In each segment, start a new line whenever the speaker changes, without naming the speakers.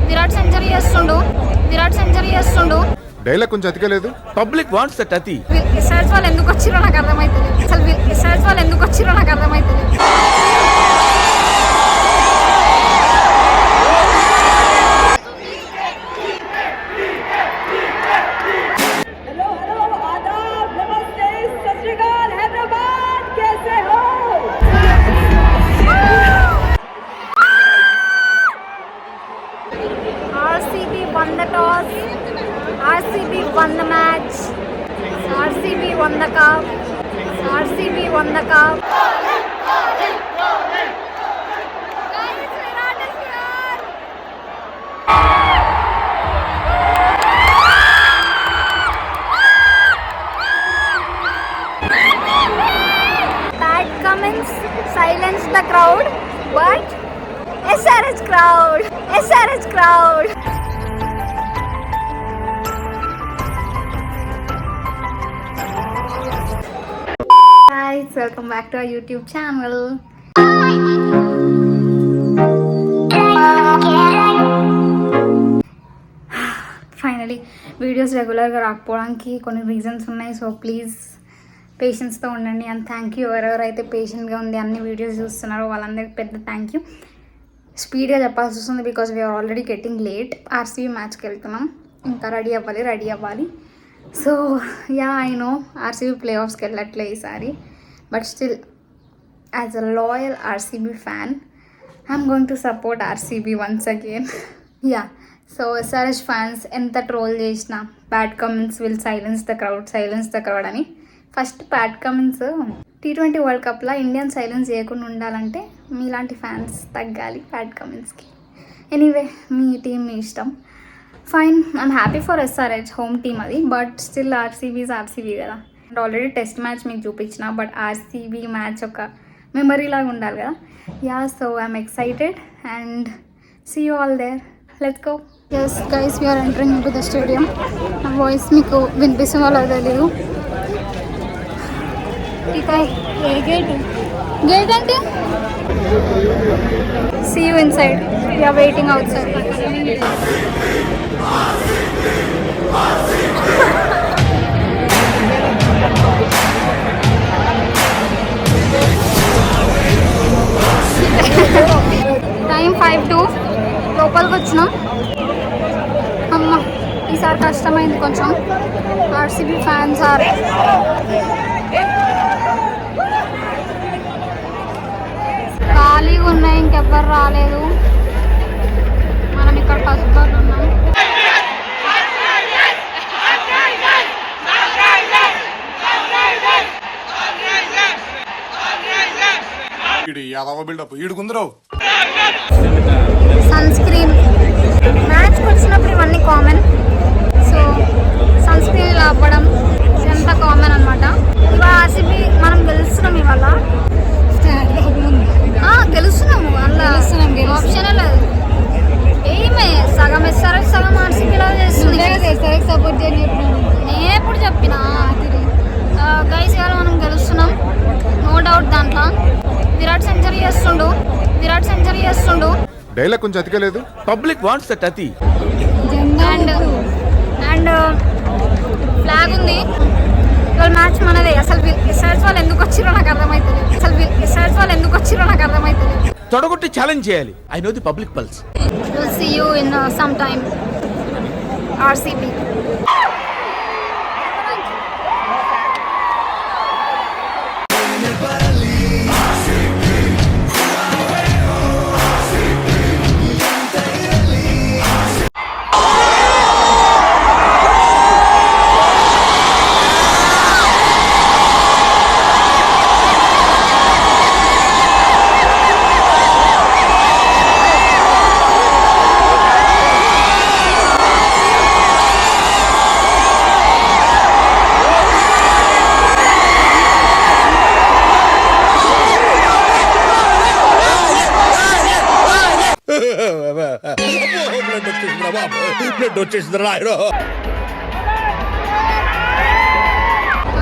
Virat century చేస్తుండు.
Dialogue కొంచెం అతికలేదు.
Public wants that అతి.
రిసర్చ్ వాళ్ళు ఎందుకు వచ్చిరో నాకు అర్థమైతలేదు. అసలు రిసర్చ్ వాళ్ళు ఎందుకు వచ్చిరో నాకు అర్థమైతలేదు. RCB won the toss. RCB won the match. RCB won the cup. RCB won the cup. Guys, Virat is here. Pat Cummins silenced the crowd, but SRH crowd. Guys, welcome back to our YouTube channel. Finally videos రెగ్యులర్గా రాకపోవడానికి కొన్ని reasons ఉన్నాయి. So please పేషెన్స్తో ఉండండి. And thank you ఎవరెవరైతే పేషెంట్గా ఉంది అన్ని videos చూస్తున్నారో వాళ్ళందరికీ పెద్ద థ్యాంక్ యూ. స్పీడ్గా చెప్పాల్సి వస్తుంది because we are already getting late. RCB మ్యాచ్కి వెళ్తున్నాం, ఇంకా రెడీ అవ్వాలి. So yeah I know RCB ప్లే ఆఫ్స్కి వెళ్ళట్లే ఈసారి, but still as a loyal RCB fan I'm going to support RCB once again. Yeah so SRH fans ఎంత ట్రోల్ చేసినా Pat Cummins will silence the crowd అని. First Pat Cummins T20 world కప్లో Indian silence చేయకుండా ఉండాలంటే మీలాంటి fans తగ్గాలి Pat కమిన్స్కి. Anyway మీ టీం మీ ఇష్టం, fine. I'm happy for SRH home team అది, బట్ స్టిల్ ఆర్సీబీ కదా. అండ్ ఆల్రెడీ టెస్ట్ మ్యాచ్ మీకు చూపించిన, బట్ ఆర్సీబీ మ్యాచ్ ఒక మెమరీ లాగా ఉండాలి కదా. Yeah so I'm excited and see you all there. Let's go. Yes guys, we're entering into the stadium. నా voice మీకు వినిపిస్తుందో లేదో తెలీదు. గేట్ అంటే see you inside. We are waiting outside. Time 5:02 లోపలికి వచ్చినాం. అమ్మ ఈసారి కష్టమైంది కొంచెం. ఆర్సీబీ ఫ్యాన్స్ ఆర్ ఖాళీగా ఉన్నాయి, ఇంకెవ్వరు రాలేదు. మనం ఇక్కడ ఫస్ట్ ఫ్లోర్ ఉన్నాం. సన్ స్క్రీన్ మ్యాచ్కి వచ్చినప్పుడు ఇవన్నీ కామన్. సో సన్ స్క్రీన్ ఇలా అవ్వడం ఇదంతా కామన్ అనమాట. ఇవాళ ఆర్సీబీ మనం గెలుస్తున్నాం. ఇవాళ గెలుస్తున్నాము, అలా ఆప్షన్ లేదు. ఏమే సగం ఎస్ఆర్ఎస్ సగం ఆర్సీబీ లాగా చేస్తుంది. సపోర్ట్ చేయని నేను ఎప్పుడు చెప్పినా. గైస్ ఇవాళ మనం గెలుస్తున్నాం, నో డౌట్ దాంట్లో. విరాట్ సెంచరీ చేస్తుండు.
డైలాగ్ కొంచెం అతికలేదు.
పబ్లిక్ వాంట్స్ దట్ అతి.
అండ్ ఫ్లాగ్ ఉంది. ఇవాళ మ్యాచ్ మనదే. అసలు రిసర్చ్ వాళ్ళు ఎందుకు వచ్చిరో నాకు అర్థమైతలేదు.
తొడగొట్టి ఛాలెంజ్ చేయాలి. I know the public pulse.
We'll see you in some time. RCB.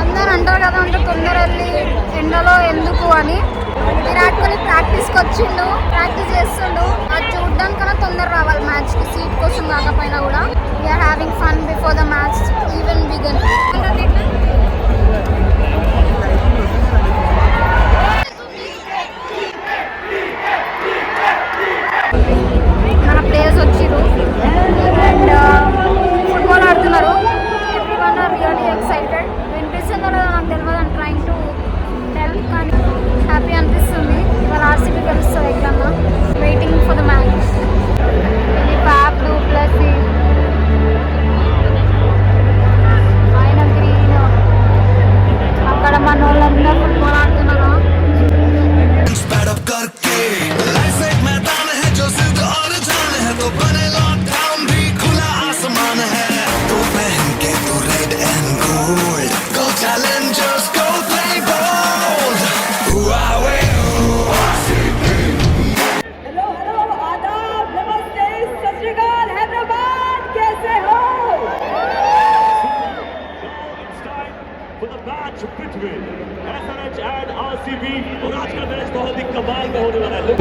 అందరూ అంటారు కదా, అంటే తొందర వెళ్ళి ఎండలో ఎందుకు అని. విరాట్ కోహ్లీ ప్రాక్టీస్కి వచ్చిండు, ప్రాక్టీస్ చేస్తుండు. అది చూడడానికన్నా తొందర రావాలి మ్యాచ్కి, సీట్ కోసం కాకపోయినా కూడా. We are having fun before the match even began. మన ప్లేయర్స్ వచ్చిర్రు అండ్ ఫుట్బాల్ ఆడుతున్నారు. Everyone are really excited. వినిపిస్తుందో లేదో నాకు తెలియదు, ఐమ్ ట్రైంగ్ టు టెల్, కానీ హ్యాపీ అనిపిస్తుంది. ఇవాళ ఆర్సీబీ గెలుస్తుంది ఎట్లన్నా. Waiting for the match. ఇది ప్యాప్ ప్లస్ ఆయన గ్రీన్, అక్కడ మన వాళ్ళందరూ ఫుట్బాల్ ఆడుతున్నారు.
between SRH and RCB और आज का मैच बहुत ही कमाल का होने वाला है.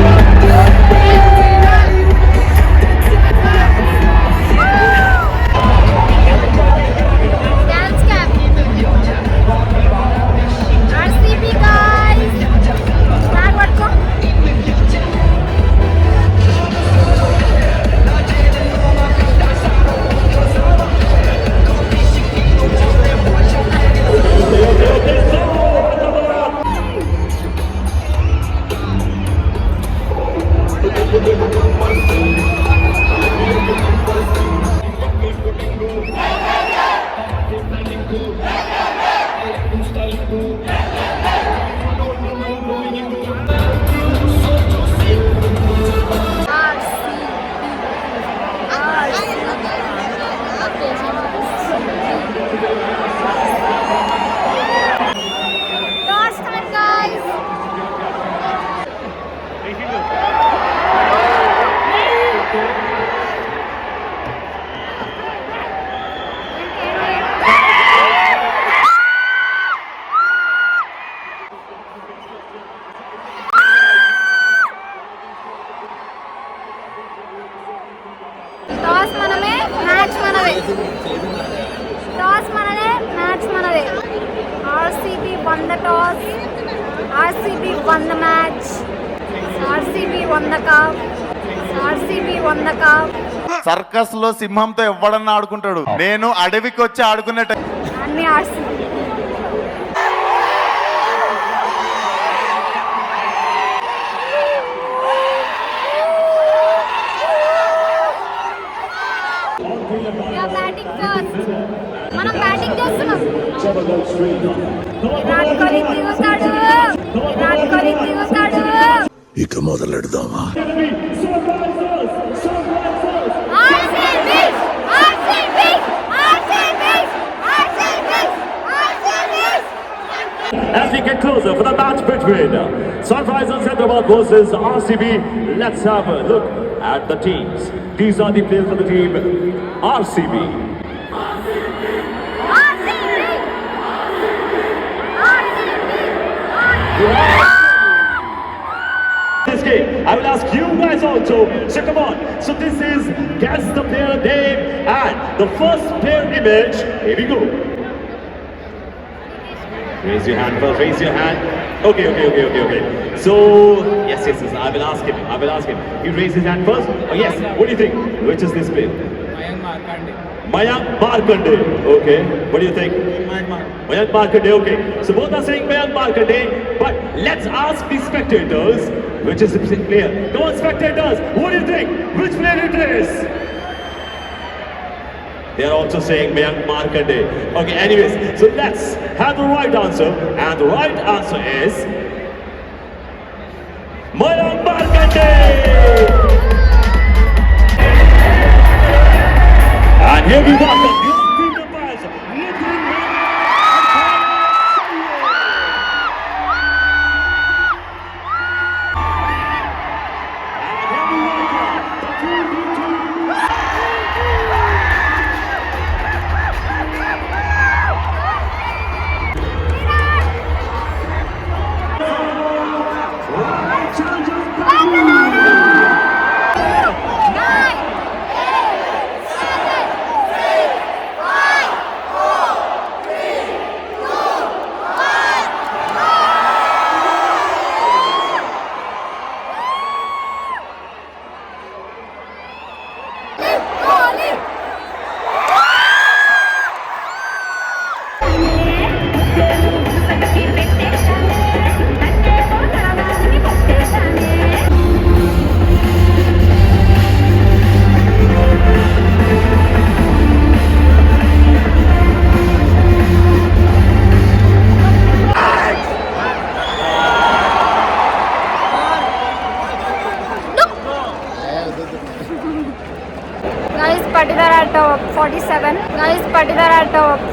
RCB won the toss. RCB won the match. RCB won the cup. RCB won the cup.
Circus లో సింహంతో ఎవడన్నా ఆడుకుంటాడు, నేను అడవికి వచ్చి ఆడుకునేట
అన్ని RCB. మనం బ్యాటింగ్ చేస్తున్నాం. విరాట్ కోహ్లీ దిగుతాడు, విరాట్ కోహ్లీ దిగుతాడు.
ఇక మొదలెడదామా?
As we get closer for the match between Sunrisers Hyderabad versus RCB, let's have a look at the teams. These are the players for the team RCB. This game, I will ask you guys also. So come on. So this is guess the player name and the first player image. Here we go. Raise your hand first. Raise your hand. Okay. So yes. I will ask him. He raised his hand first. Oh yes. What do you think? Which is this player? Mayank Markande. Okay. What do you think? Mayank Markande. Okay. So both are saying Mayank Markande. But let's ask the spectators. Which is the player? Come on, spectators. What do you think? Which player it is? They are also saying Mayank Markande. Okay, anyways, so let's have the right answer. And the right answer is Mayank Markande. And here we welcome your freedom fighters, Nitin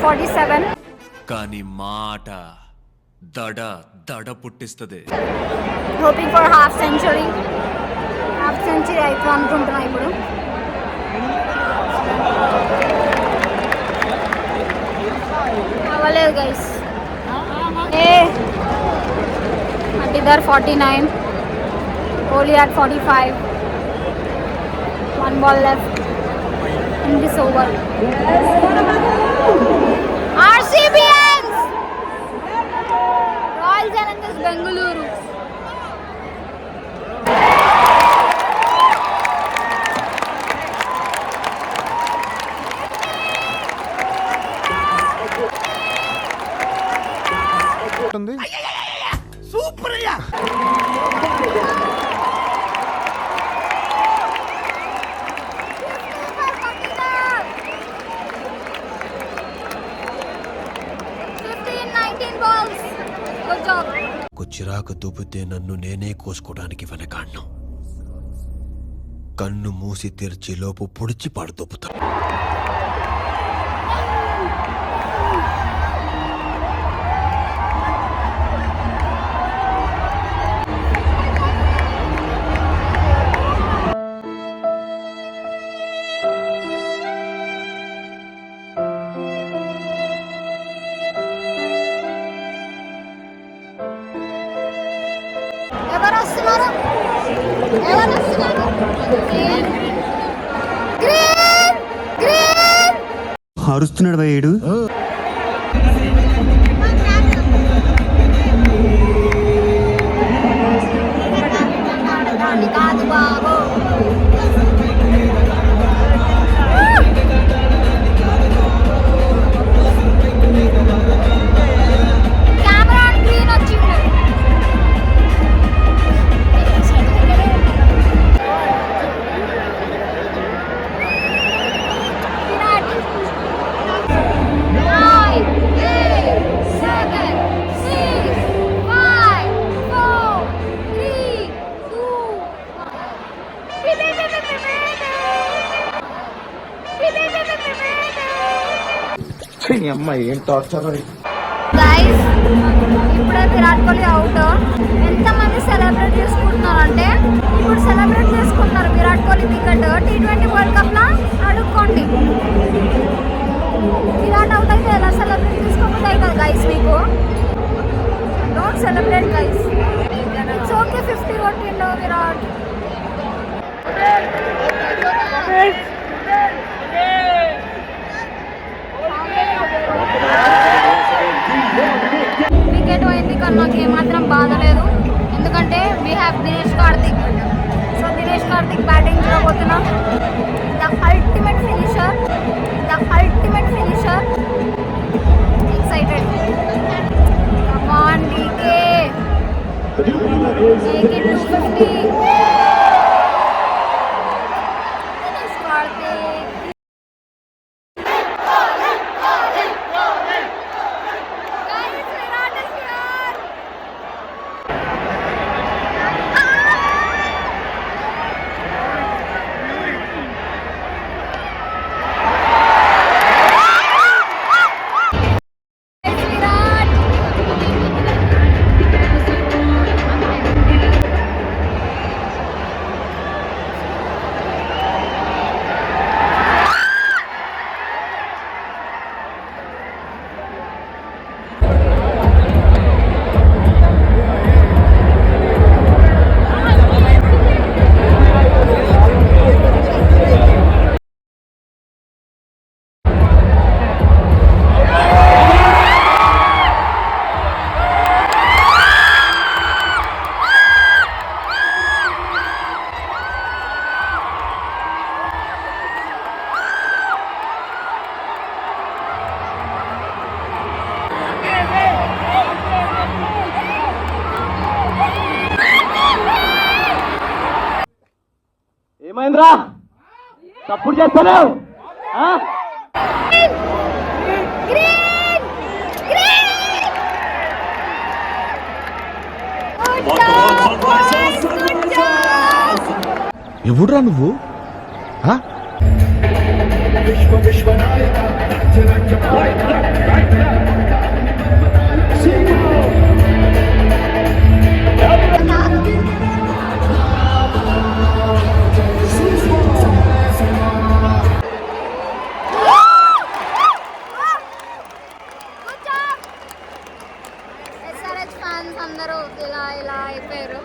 47.
కానీ మాట దడ దడ పుట్టిస్తుంది.
Hoping for half century అయితే అనుకుంటున్నా ఇప్పుడు. అవ్వలేదు guys. Adidar 49, Kohli at 45. 1 ball left in this over. RCBs! Royal Challengers Bengaluru.
ఉంది
సూపర్ అయ్యా.
చిరాకు దుబ్బితే నన్ను నేనే కోసుకోవడానికి వెనకాడ్ను. కన్ను మూసి తెరిచి లోపు పొడిచి పడదొబ్బుతా.
అరుస్తున్నాడు భయ్యుడు.
గైస్ ఇప్పుడే విరాట్ కోహ్లీ అవుట్. ఎంతమంది సెలబ్రేట్ చేసుకుంటున్నారు అంటే ఇప్పుడు సెలబ్రేట్ చేసుకుంటున్నారు Virat Kohli wicket. T20 world cup లా అడుక్కోండి. విరాట్ అవుట్ అయితే ఎలా సెలబ్రేట్ చేసుకోకపోతే అవుతుంది గైస్. మీకు don't celebrate guys. It's okay 50 కొట్టిండు విరాట్. వికెట్ పోయింది కానీ నాకు ఏమాత్రం బాధ లేదు. ఎందుకంటే we have Dinesh Karthik. So Dinesh Karthik batting చూడబోతున్నాం. The ultimate finisher. Excited. Come on DK. Make it 250. Dinesh Karthik.
ఏమైందిరా తప్పుడు చేస్తున్నావు?
ఎవడురా నువ్వు?
విశ్వనాయక
SRH ఫ్యాన్స్ అందరూ ఇలా ఇలా అయిపోయారు.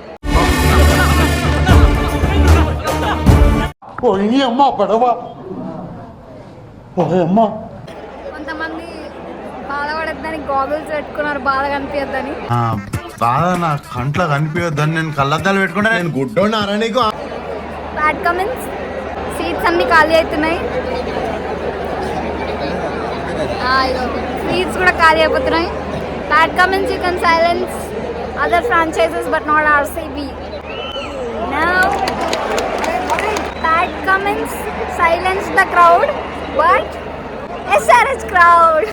కొంతమంది బాధపడద్దని గాగుల్స్ పెట్టుకున్నారు, బాధ కనిపించద్దని.
బాధ నా కంట్లో కనిపించొద్దని నేను కళ్ళద్దాలు పెట్టుకుంటే నేను గుడ్డోన్నారా నీకు.
బ్యాడ్ కమెంట్స్, సీట్స్ అన్ని ఖాళీ అవుతున్నాయి. సీట్స్ కూడా ఖాళీ అయిపోతున్నాయి. Bad comments, you can silence other franchises but not RCB. Now bad comments silence the crowd, but SRH crowd